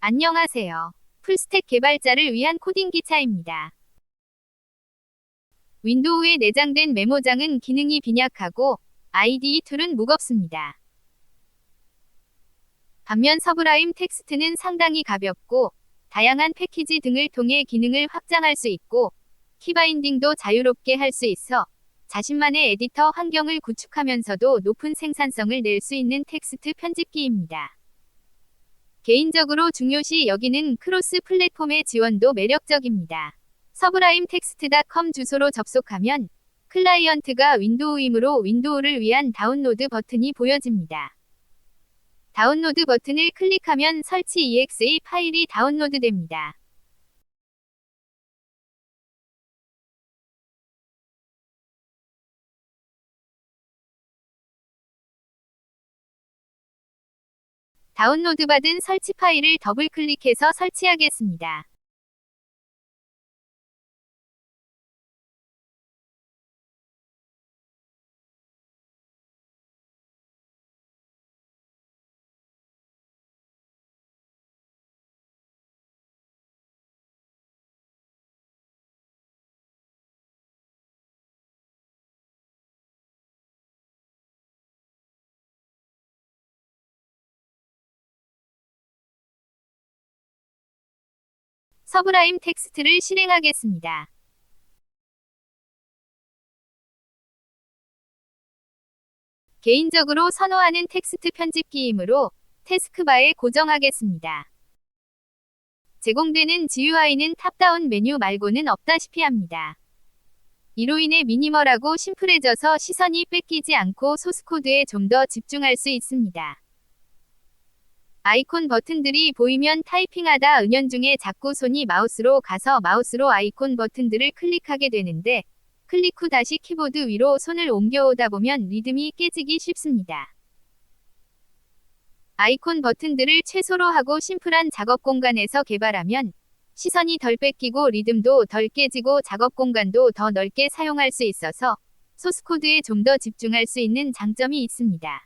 안녕하세요. 풀스택 개발자를 위한 코딩 기차입니다. 윈도우에 내장된 메모장은 기능이 빈약하고 IDE 툴은 무겁습니다. 반면 서브라임 텍스트는 상당히 가볍고 다양한 패키지 등을 통해 기능을 확장할 수 있고 키바인딩도 자유롭게 할 수 있어 자신만의 에디터 환경을 구축하면서도 높은 생산성을 낼 수 있는 텍스트 편집기입니다. 개인적으로 중요시 여기는 크로스 플랫폼의 지원도 매력적입니다. 서브라임텍스트.com 주소로 접속하면 클라이언트가 윈도우이므로 윈도우를 위한 다운로드 버튼이 보여집니다. 다운로드 버튼을 클릭하면 설치 exe 파일이 다운로드됩니다. 다운로드받은 설치 파일을 더블 클릭해서 설치하겠습니다. 서브라임 텍스트를 실행하겠습니다. 개인적으로 선호하는 텍스트 편집기이므로 태스크바에 고정하겠습니다. 제공되는 GUI는 탑다운 메뉴 말고는 없다시피 합니다. 이로 인해 미니멀하고 심플해져서 시선이 뺏기지 않고 소스코드에 좀 더 집중할 수 있습니다. 아이콘 버튼들이 보이면 타이핑하다 은연중에 자꾸 손이 마우스로 가서 마우스로 아이콘 버튼들을 클릭하게 되는데 클릭 후 다시 키보드 위로 손을 옮겨오다 보면 리듬이 깨지기 쉽습니다. 아이콘 버튼들을 최소로 하고 심플한 작업 공간에서 개발하면 시선이 덜 뺏기고 리듬도 덜 깨지고 작업 공간도 더 넓게 사용할 수 있어서 소스코드에 좀 더 집중할 수 있는 장점이 있습니다.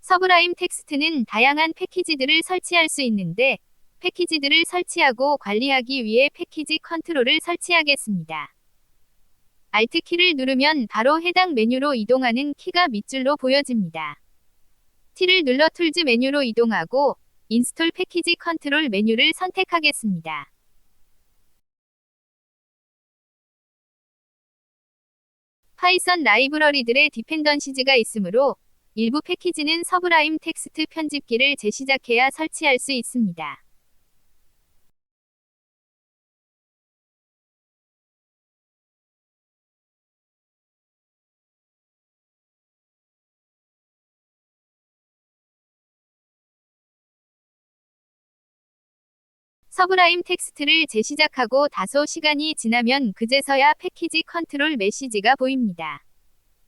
서브라임 텍스트는 다양한 패키지들을 설치할 수 있는데 패키지들을 설치하고 관리하기 위해 패키지 컨트롤을 설치하겠습니다. Alt 키를 누르면 바로 해당 메뉴로 이동하는 키가 밑줄로 보여집니다. T를 눌러 툴즈 메뉴로 이동하고 인스톨 패키지 컨트롤 메뉴를 선택하겠습니다. 파이썬 라이브러리들의 디펜던시즈가 있으므로 일부 패키지는 서브라임 텍스트 편집기를 재시작해야 설치할 수 있습니다. 서브라임 텍스트를 재시작하고 다소 시간이 지나면 그제서야 패키지 컨트롤 메시지가 보입니다.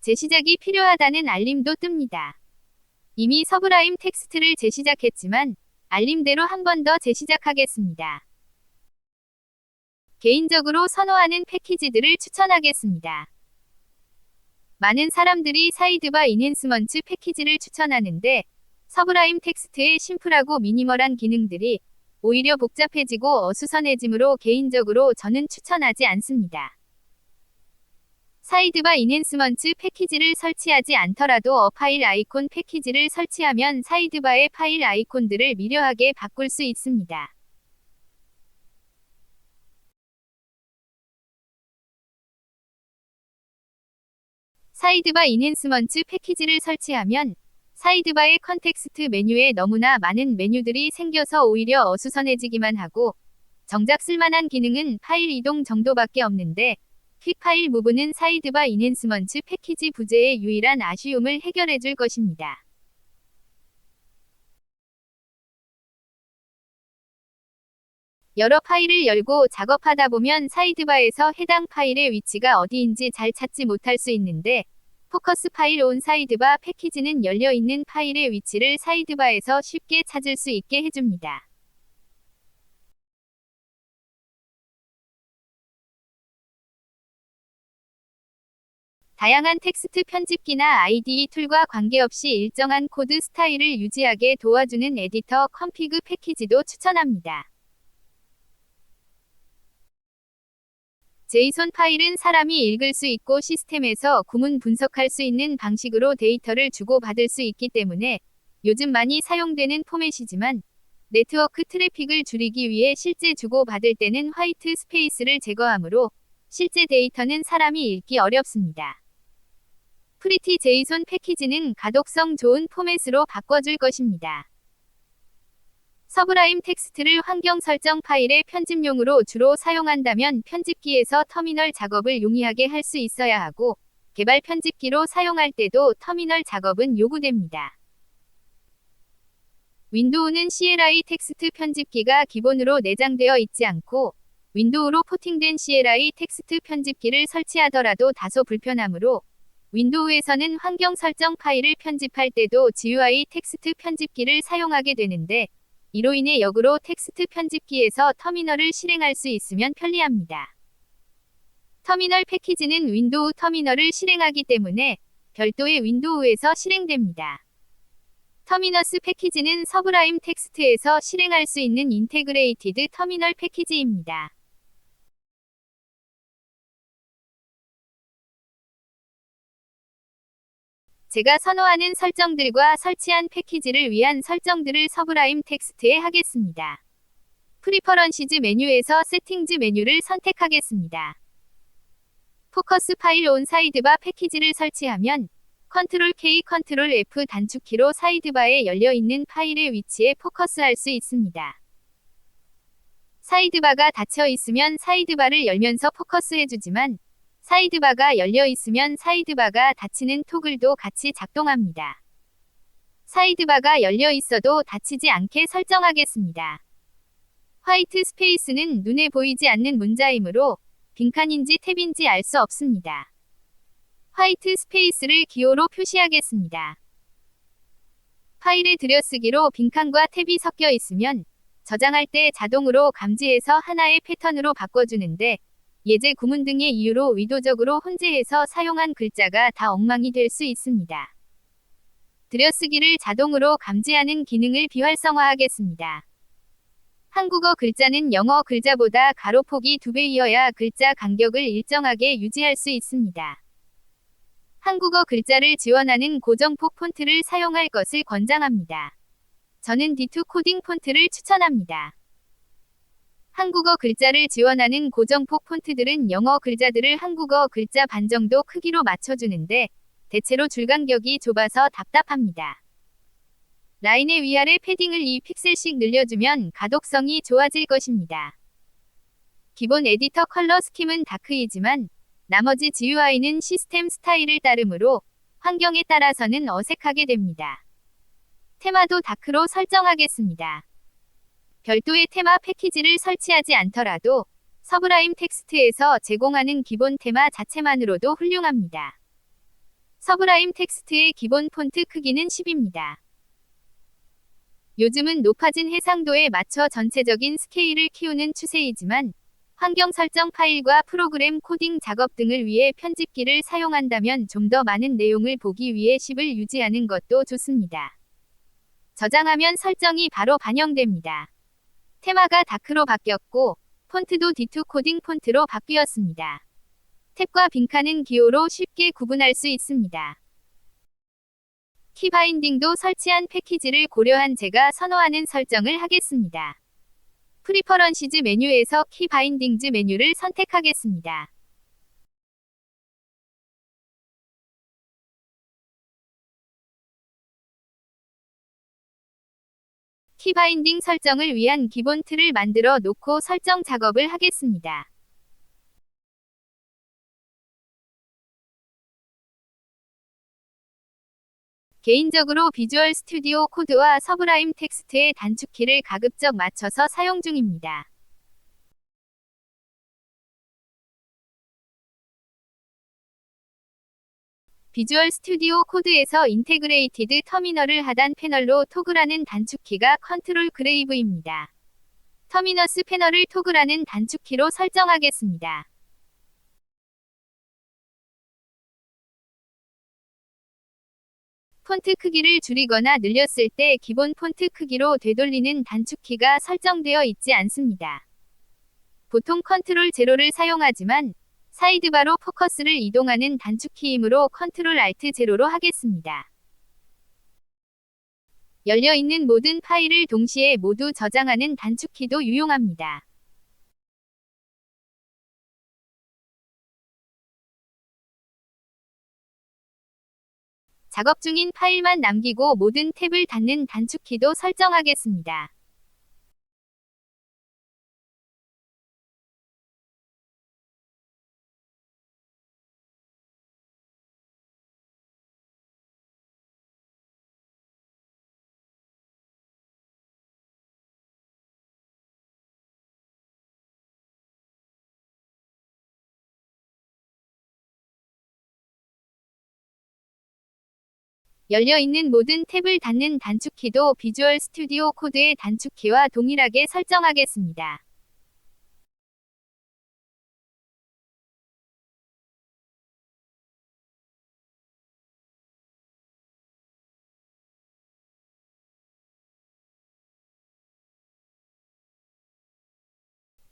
재시작이 필요하다는 알림도 뜹니다. 이미 서브라임 텍스트를 재시작했지만 알림대로 한 번 더 재시작하겠습니다. 개인적으로 선호하는 패키지들을 추천하겠습니다. 많은 사람들이 사이드바 인핸스먼트 패키지를 추천하는데 서브라임 텍스트의 심플하고 미니멀한 기능들이 오히려 복잡해지고 어수선해지므로 개인적으로 저는 추천하지 않습니다. 사이드바 인핸스먼트 패키지를 설치하지 않더라도 어파일 아이콘 패키지를 설치하면 사이드바의 파일 아이콘들을 미려하게 바꿀 수 있습니다. 사이드바 인핸스먼트 패키지를 설치하면 사이드바의 컨텍스트 메뉴에 너무나 많은 메뉴들이 생겨서 오히려 어수선해지기만 하고 정작 쓸만한 기능은 파일 이동 정도밖에 없는데 퀵 파일 무브는 사이드바 인핸스먼트 패키지 부재의 유일한 아쉬움을 해결해줄 것입니다. 여러 파일을 열고 작업하다 보면 사이드바에서 해당 파일의 위치가 어디인지 잘 찾지 못할 수 있는데 포커스 파일 온 사이드바 패키지는 열려있는 파일의 위치를 사이드바에서 쉽게 찾을 수 있게 해줍니다. 다양한 텍스트 편집기나 IDE 툴과 관계없이 일정한 코드 스타일을 유지하게 도와주는 에디터 컴피그 패키지도 추천합니다. JSON 파일은 사람이 읽을 수 있고 시스템에서 구문 분석할 수 있는 방식으로 데이터를 주고받을 수 있기 때문에 요즘 많이 사용되는 포맷이지만 네트워크 트래픽을 줄이기 위해 실제 주고받을 때는 화이트 스페이스를 제거하므로 실제 데이터는 사람이 읽기 어렵습니다. 프리티 JSON 패키지는 가독성 좋은 포맷으로 바꿔줄 것입니다. 서브라임 텍스트를 환경 설정 파일의 편집용으로 주로 사용한다면 편집기에서 터미널 작업을 용이하게 할 수 있어야 하고 개발 편집기로 사용할 때도 터미널 작업은 요구됩니다. 윈도우는 CLI 텍스트 편집기가 기본으로 내장되어 있지 않고 윈도우로 포팅된 CLI 텍스트 편집기를 설치하더라도 다소 불편하므로 윈도우에서는 환경 설정 파일을 편집할 때도 GUI 텍스트 편집기를 사용하게 되는데 이로 인해 역으로 텍스트 편집기에서 터미널을 실행할 수 있으면 편리합니다. 터미널 패키지는 윈도우 터미널을 실행하기 때문에 별도의 윈도우에서 실행됩니다. 터미너스 패키지는 서브라임 텍스트에서 실행할 수 있는 인테그레이티드 터미널 패키지입니다. 제가 선호하는 설정들과 설치한 패키지를 위한 설정들을 서브라임 텍스트에 하겠습니다. 프리퍼런시즈 메뉴에서 세팅즈 메뉴를 선택하겠습니다. 포커스 파일 온 사이드바 패키지를 설치하면 컨트롤 K, 컨트롤 F 단축키로 사이드바에 열려있는 파일의 위치에 포커스할 수 있습니다. 사이드바가 닫혀 있으면 사이드바를 열면서 포커스해주지만 사이드바가 열려 있으면 사이드바가 닫히는 토글도 같이 작동합니다. 사이드바가 열려 있어도 닫히지 않게 설정하겠습니다. 화이트 스페이스는 눈에 보이지 않는 문자이므로 빈칸인지 탭인지 알 수 없습니다. 화이트 스페이스를 기호로 표시하겠습니다. 파일의 들여쓰기로 빈칸과 탭이 섞여 있으면 저장할 때 자동으로 감지해서 하나의 패턴으로 바꿔주는데 예제 구문 등의 이유로 의도적으로 혼재해서 사용한 글자가 다 엉망이 될 수 있습니다. 들여쓰기를 자동으로 감지하는 기능을 비활성화하겠습니다. 한국어 글자는 영어 글자보다 가로폭이 2배이어야 글자 간격을 일정하게 유지할 수 있습니다. 한국어 글자를 지원하는 고정폭 폰트를 사용할 것을 권장합니다. 저는 D2 코딩 폰트를 추천합니다. 한국어 글자를 지원하는 고정폭 폰트들은 영어 글자들을 한국어 글자 반 정도 크기로 맞춰주는데 대체로 줄간격이 좁아서 답답합니다. 라인의 위아래 패딩을 2픽셀씩 늘려주면 가독성이 좋아질 것입니다. 기본 에디터 컬러 스킴은 다크이지만 나머지 GUI는 시스템 스타일을 따르므로 환경에 따라서는 어색하게 됩니다. 테마도 다크로 설정하겠습니다. 별도의 테마 패키지를 설치하지 않더라도 서브라임 텍스트에서 제공하는 기본 테마 자체만으로도 훌륭합니다. 서브라임 텍스트의 기본 폰트 크기는 10입니다. 요즘은 높아진 해상도에 맞춰 전체적인 스케일을 키우는 추세이지만 환경 설정 파일과 프로그램 코딩 작업 등을 위해 편집기를 사용한다면 좀 더 많은 내용을 보기 위해 10을 유지하는 것도 좋습니다. 저장하면 설정이 바로 반영됩니다. 테마가 다크로 바뀌었고 폰트도 D2 코딩 폰트로 바뀌었습니다. 탭과 빈칸은 기호로 쉽게 구분할 수 있습니다. 키바인딩도 설치한 패키지를 고려한 제가 선호하는 설정을 하겠습니다. 프리퍼런시즈 메뉴에서 키바인딩즈 메뉴를 선택하겠습니다. 키바인딩 설정을 위한 기본 틀을 만들어 놓고 설정 작업을 하겠습니다. 개인적으로 비주얼 스튜디오 코드와 서브라임 텍스트의 단축키를 가급적 맞춰서 사용 중입니다. 비주얼 스튜디오 코드에서 인테그레이티드 터미널을 하단 패널로 토글하는 단축키가 컨트롤 그레이브입니다. 터미너스 패널을 토글하는 단축키로 설정하겠습니다. 폰트 크기를 줄이거나 늘렸을 때 기본 폰트 크기로 되돌리는 단축키가 설정되어 있지 않습니다. 보통 컨트롤 제로를 사용하지만 사이드바로 포커스를 이동하는 단축키이므로 컨트롤 알트 제로로 하겠습니다. 열려있는 모든 파일을 동시에 모두 저장하는 단축키도 유용합니다. 작업 중인 파일만 남기고 모든 탭을 닫는 단축키도 설정하겠습니다. 열려있는 모든 탭을 닫는 단축키도 비주얼 스튜디오 코드의 단축키와 동일하게 설정하겠습니다.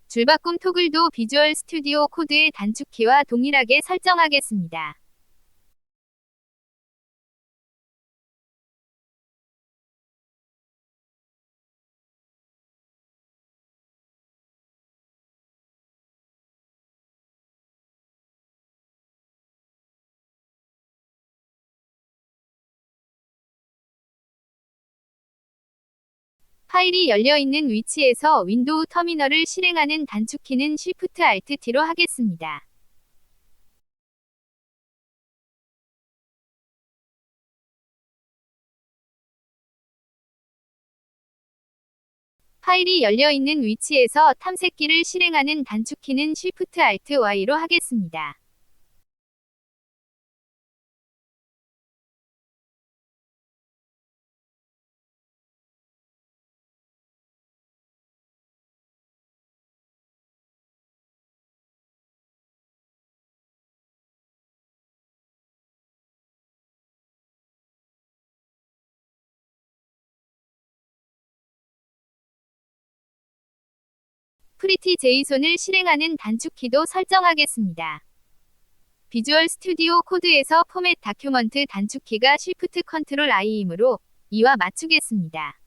줄바꿈 토글도 비주얼 스튜디오 코드의 단축키와 동일하게 설정하겠습니다. 파일이 열려있는 위치에서 윈도우 터미널을 실행하는 단축키는 Shift Alt T로 하겠습니다. 파일이 열려있는 위치에서 탐색기를 실행하는 단축키는 Shift Alt Y로 하겠습니다. 프리티 제이손을 실행하는 단축키도 설정하겠습니다. 비주얼 스튜디오 코드에서 포맷 다큐먼트 단축키가 Shift Ctrl I이므로 이와 맞추겠습니다.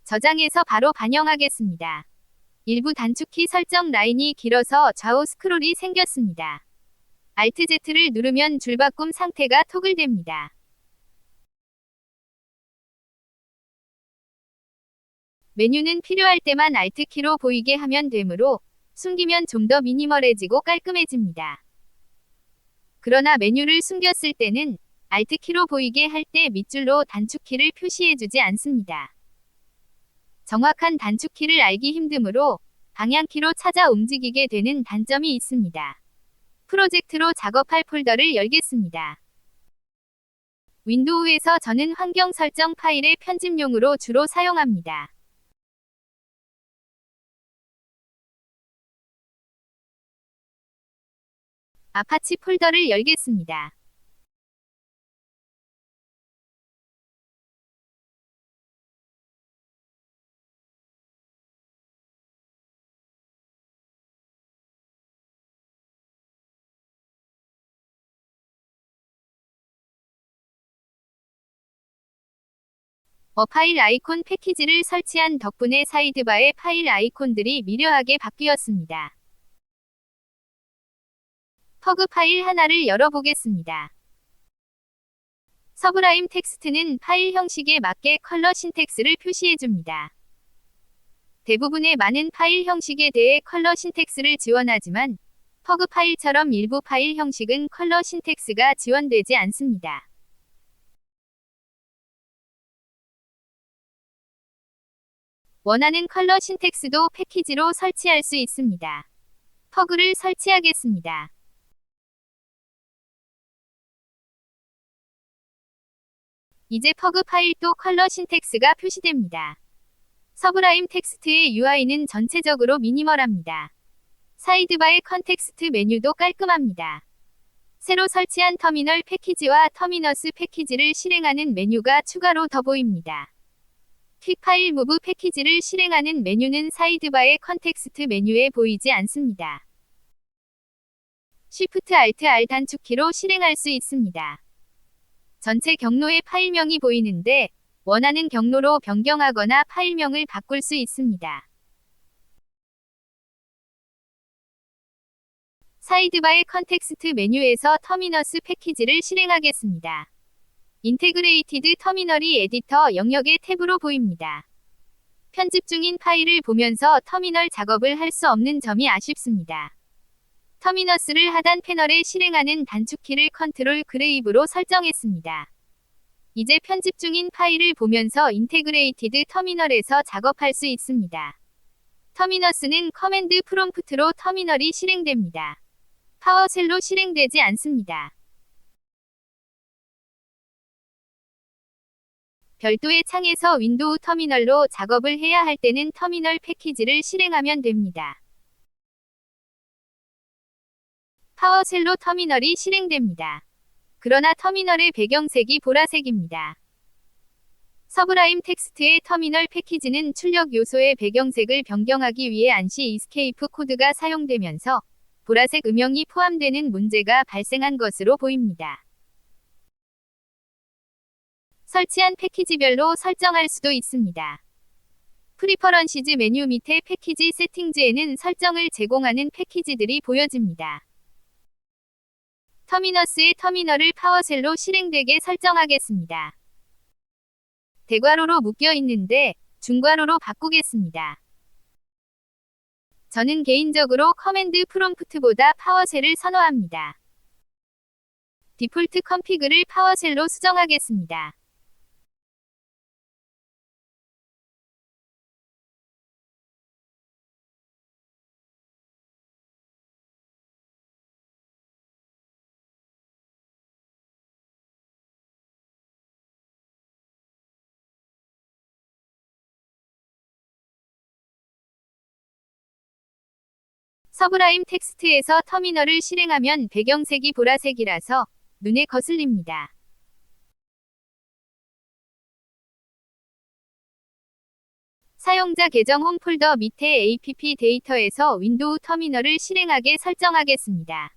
저장해서 바로 반영하겠습니다. 일부 단축키 설정 라인이 길어서 좌우 스크롤이 생겼습니다. Alt Z를 누르면 줄바꿈 상태가 토글됩니다. 메뉴는 필요할 때만 Alt키로 보이게 하면 되므로 숨기면 좀 더 미니멀해지고 깔끔해집니다. 그러나 메뉴를 숨겼을 때는 Alt키로 보이게 할 때 밑줄로 단축키를 표시해주지 않습니다. 정확한 단축키를 알기 힘드므로 방향키로 찾아 움직이게 되는 단점이 있습니다. 프로젝트로 작업할 폴더를 열겠습니다. 윈도우에서 저는 환경 설정 파일의 편집용으로 주로 사용합니다. 아파치 폴더를 열겠습니다. 파일 아이콘 패키지를 설치한 덕분에 사이드바의 파일 아이콘들이 미려하게 바뀌었습니다. 퍼그 파일 하나를 열어보겠습니다. 서브라임 텍스트는 파일 형식에 맞게 컬러 신텍스를 표시해줍니다. 대부분의 많은 파일 형식에 대해 컬러 신텍스를 지원하지만 퍼그 파일처럼 일부 파일 형식은 컬러 신텍스가 지원되지 않습니다. 원하는 컬러 신텍스도 패키지로 설치할 수 있습니다. 퍼그를 설치하겠습니다. 이제 퍼그 파일도 컬러 신텍스가 표시됩니다. 서브라임 텍스트의 UI는 전체적으로 미니멀합니다. 사이드바의 컨텍스트 메뉴도 깔끔합니다. 새로 설치한 터미널 패키지와 터미너스 패키지를 실행하는 메뉴가 추가로 더 보입니다. 퀵 파일 무브 패키지를 실행하는 메뉴는 사이드바의 컨텍스트 메뉴에 보이지 않습니다. Shift Alt R 단축키로 실행할 수 있습니다. 전체 경로의 파일명이 보이는데 원하는 경로로 변경하거나 파일명을 바꿀 수 있습니다. 사이드바의 컨텍스트 메뉴에서 터미너스 패키지를 실행하겠습니다. 인테그레이티드 터미널이 에디터 영역의 탭으로 보입니다. 편집 중인 파일을 보면서 터미널 작업을 할 수 없는 점이 아쉽습니다. 터미너스를 하단 패널에 실행하는 단축키를 컨트롤 그레이브로 설정했습니다. 이제 편집 중인 파일을 보면서 인테그레이티드 터미널에서 작업할 수 있습니다. 터미너스는 커맨드 프롬프트로 터미널이 실행됩니다. 파워쉘로 실행되지 않습니다. 별도의 창에서 윈도우 터미널로 작업을 해야 할 때는 터미널 패키지를 실행하면 됩니다. 파워쉘로 터미널이 실행됩니다. 그러나 터미널의 배경색이 보라색입니다. 서브라임 텍스트의 터미널 패키지는 출력 요소의 배경색을 변경하기 위해 안시 이스케이프 코드가 사용되면서 보라색 음영이 포함되는 문제가 발생한 것으로 보입니다. 설치한 패키지별로 설정할 수도 있습니다. 프리퍼런시즈 메뉴 밑에 패키지 세팅즈에는 설정을 제공하는 패키지들이 보여집니다. 터미너스의 터미널을 파워쉘로 실행되게 설정하겠습니다. 대괄호로 묶여 있는데 중괄호로 바꾸겠습니다. 저는 개인적으로 커맨드 프롬프트보다 파워쉘을 선호합니다. 디폴트 컨피그를 파워쉘로 수정하겠습니다. 서브라임 텍스트에서 터미널을 실행하면 배경색이 보라색이라서 눈에 거슬립니다. 사용자 계정 홈 폴더 밑에 app 데이터에서 윈도우 터미널을 실행하게 설정하겠습니다.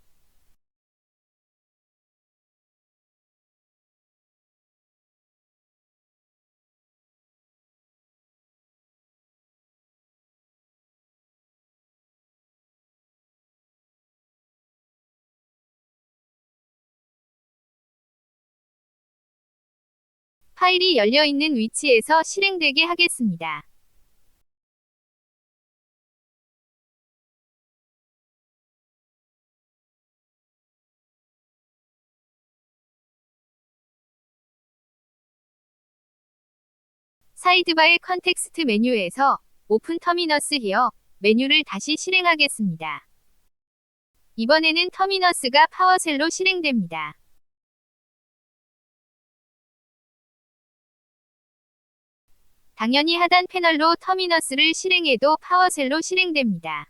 파일이 열려 있는 위치에서 실행되게 하겠습니다. 사이드바의 컨텍스트 메뉴에서 오픈 터미너스 히어 메뉴를 다시 실행하겠습니다. 이번에는 터미너스가 파워쉘로 실행됩니다. 당연히 하단 패널로 터미너스를 실행해도 파워쉘로 실행됩니다.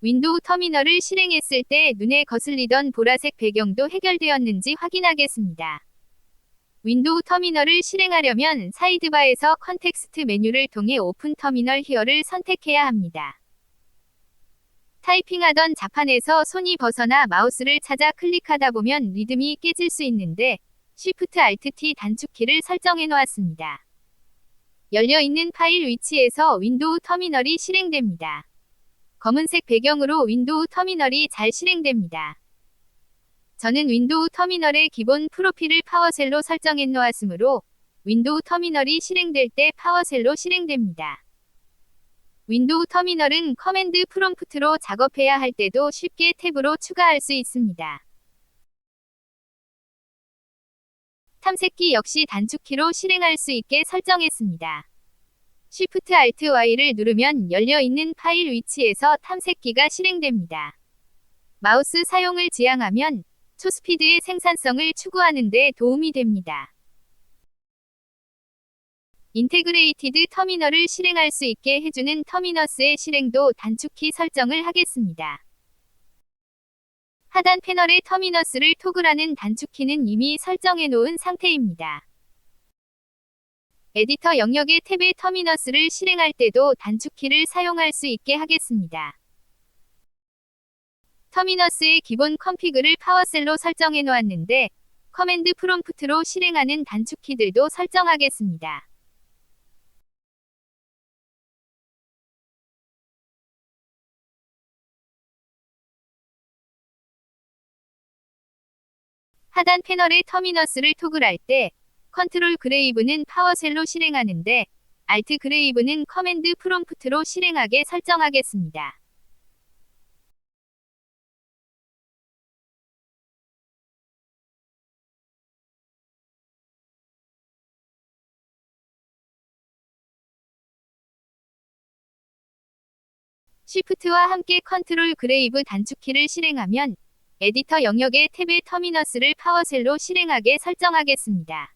윈도우 터미널을 실행했을 때 눈에 거슬리던 보라색 배경도 해결되었는지 확인하겠습니다. 윈도우 터미널을 실행하려면 사이드바에서 컨텍스트 메뉴를 통해 오픈 터미널 히어를 선택해야 합니다. 타이핑하던 자판에서 손이 벗어나 마우스를 찾아 클릭하다 보면 리듬이 깨질 수 있는데 Shift Alt T 단축키를 설정해 놓았습니다. 열려있는 파일 위치에서 윈도우 터미널이 실행됩니다. 검은색 배경으로 윈도우 터미널이 잘 실행됩니다. 저는 윈도우 터미널의 기본 프로필을 파워쉘로 설정해 놓았으므로 윈도우 터미널이 실행될 때 파워쉘로 실행됩니다. 윈도우 터미널은 커맨드 프롬프트로 작업해야 할 때도 쉽게 탭으로 추가할 수 있습니다. 탐색기 역시 단축키로 실행할 수 있게 설정했습니다. Shift Alt Y를 누르면 열려있는 파일 위치에서 탐색기가 실행됩니다. 마우스 사용을 지향하면 초스피드의 생산성을 추구하는 데 도움이 됩니다. 인테그레이티드 터미널을 실행할 수 있게 해주는 터미너스의 실행도 단축키 설정을 하겠습니다. 하단 패널의 터미너스를 토글하는 단축키는 이미 설정해 놓은 상태입니다. 에디터 영역의 탭의 터미너스를 실행할 때도 단축키를 사용할 수 있게 하겠습니다. 터미너스의 기본 컨피그를 파워셀로 설정해 놓았는데 커맨드 프롬프트로 실행하는 단축키들도 설정하겠습니다. 하단 패널의 터미너스를 토글할 때 컨트롤 그레이브는 파워셀로 실행하는데 알트 그레이브는 커맨드 프롬프트로 실행하게 설정하겠습니다. 쉬프트와 함께 컨트롤 그레이브 단축키를 실행하면 에디터 영역의 탭의 터미너스를 파워셀로 실행하게 설정하겠습니다.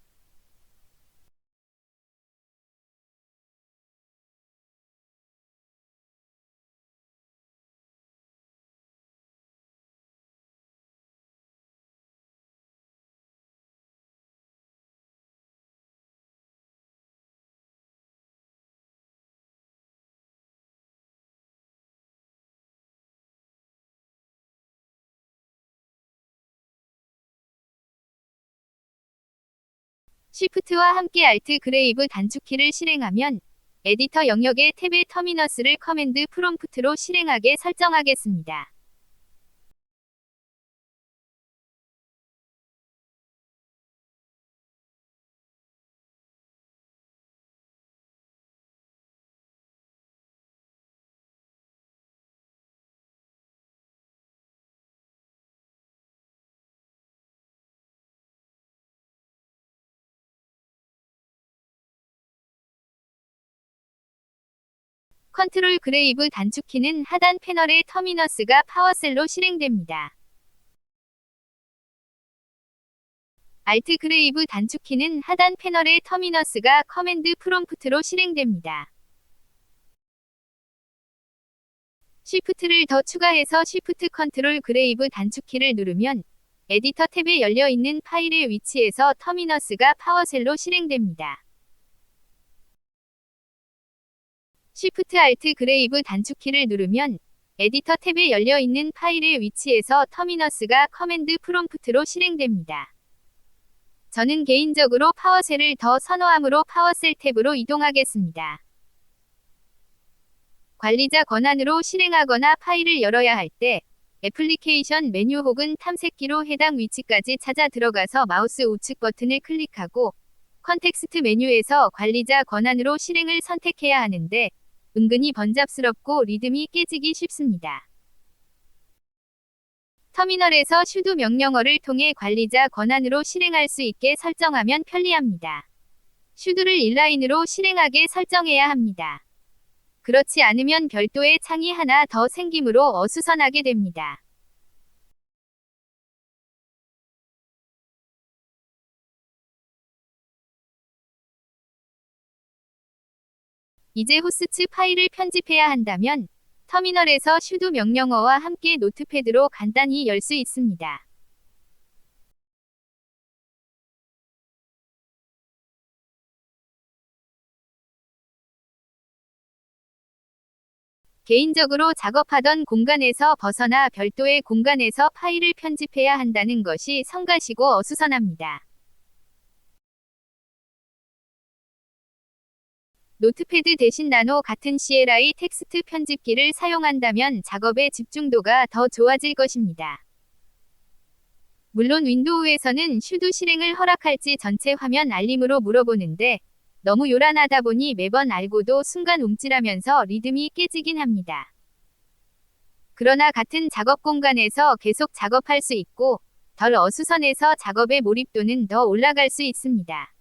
쉬프트와 함께 알트 그레이브 단축키를 실행하면 에디터 영역의 탭의 터미너스를 커맨드 프롬프트로 실행하게 설정하겠습니다. 컨트롤 그레이브 단축키는 하단 패널의 터미너스가 파워셀로 실행됩니다. 알트 그레이브 단축키는 하단 패널의 터미너스가 커맨드 프롬프트로 실행됩니다. 쉬프트를 더 추가해서 쉬프트 컨트롤 그레이브 단축키를 누르면 에디터 탭에 열려있는 파일의 위치에서 터미너스가 파워셀로 실행됩니다. 쉬프트 알트 그레이브 단축키를 누르면 에디터 탭에 열려있는 파일의 위치에서 터미너스가 커맨드 프롬프트로 실행됩니다. 저는 개인적으로 파워셀을 더 선호하므로 파워셀 탭으로 이동하겠습니다. 관리자 권한으로 실행하거나 파일을 열어야 할 때 애플리케이션 메뉴 혹은 탐색기로 해당 위치까지 찾아 들어가서 마우스 우측 버튼을 클릭하고 컨텍스트 메뉴에서 관리자 권한으로 실행을 선택해야 하는데 은근히 번잡스럽고 리듬이 깨지기 쉽습니다. 터미널에서 sudo 명령어를 통해 관리자 권한으로 실행할 수 있게 설정하면 편리합니다. sudo를 인라인으로 실행하게 설정해야 합니다. 그렇지 않으면 별도의 창이 하나 더 생기므로 어수선하게 됩니다. 이제 호스트 파일을 편집해야 한다면 터미널에서 sudo 명령어와 함께 노트패드로 간단히 열 수 있습니다. 개인적으로 작업하던 공간에서 벗어나 별도의 공간에서 파일을 편집해야 한다는 것이 성가시고 어수선합니다. 노트패드 대신 나노 같은 CLI 텍스트 편집기를 사용한다면 작업의 집중도가 더 좋아질 것입니다. 물론 윈도우에서는 sudo 실행을 허락할지 전체 화면 알림으로 물어보는데 너무 요란하다 보니 매번 알고도 순간 움찔하면서 리듬이 깨지긴 합니다. 그러나 같은 작업 공간에서 계속 작업할 수 있고 덜 어수선해서 작업의 몰입도는 더 올라갈 수 있습니다.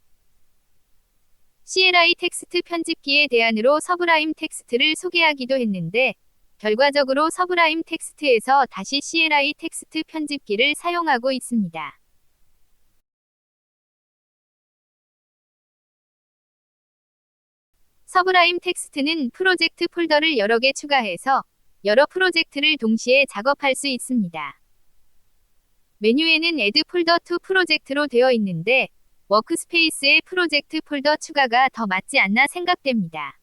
CLI 텍스트 편집기의 대안으로 서브라임 텍스트를 소개하기도 했는데 결과적으로 서브라임 텍스트에서 다시 CLI 텍스트 편집기를 사용하고 있습니다. 서브라임 텍스트는 프로젝트 폴더를 여러 개 추가해서 여러 프로젝트를 동시에 작업할 수 있습니다. 메뉴에는 Add 폴더 to 프로젝트로 되어 있는데 워크스페이스에 프로젝트 폴더 추가가 더 맞지 않나 생각됩니다.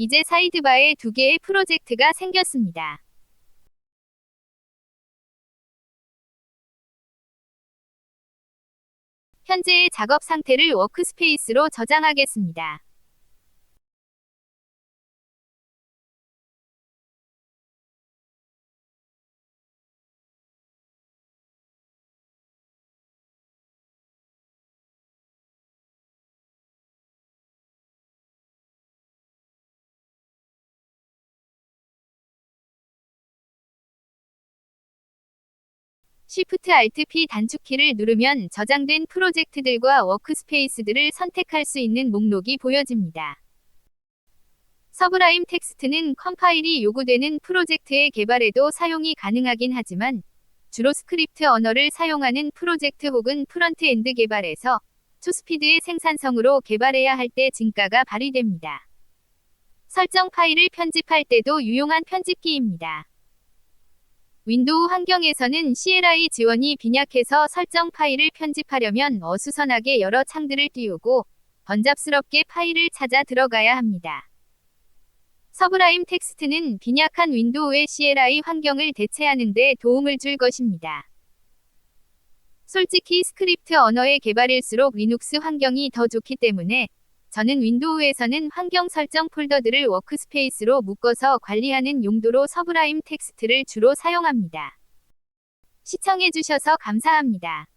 이제 사이드바에 두 개의 프로젝트가 생겼습니다. 현재의 작업 상태를 워크스페이스로 저장하겠습니다. Shift Alt P 단축키를 누르면 저장된 프로젝트들과 워크스페이스들을 선택할 수 있는 목록이 보여집니다. 서브라임 텍스트는 컴파일이 요구되는 프로젝트의 개발에도 사용이 가능하긴 하지만 주로 스크립트 언어를 사용하는 프로젝트 혹은 프런트엔드 개발에서 초스피드의 생산성으로 개발해야 할 때 진가가 발휘됩니다. 설정 파일을 편집할 때도 유용한 편집기입니다. 윈도우 환경에서는 CLI 지원이 빈약해서 설정 파일을 편집하려면 어수선하게 여러 창들을 띄우고 번잡스럽게 파일을 찾아 들어가야 합니다. 서브라임 텍스트는 빈약한 윈도우의 CLI 환경을 대체하는 데 도움을 줄 것입니다. 솔직히 스크립트 언어의 개발일수록 리눅스 환경이 더 좋기 때문에 저는 윈도우에서는 환경 설정 폴더들을 워크스페이스로 묶어서 관리하는 용도로 서브라임 텍스트를 주로 사용합니다. 시청해주셔서 감사합니다.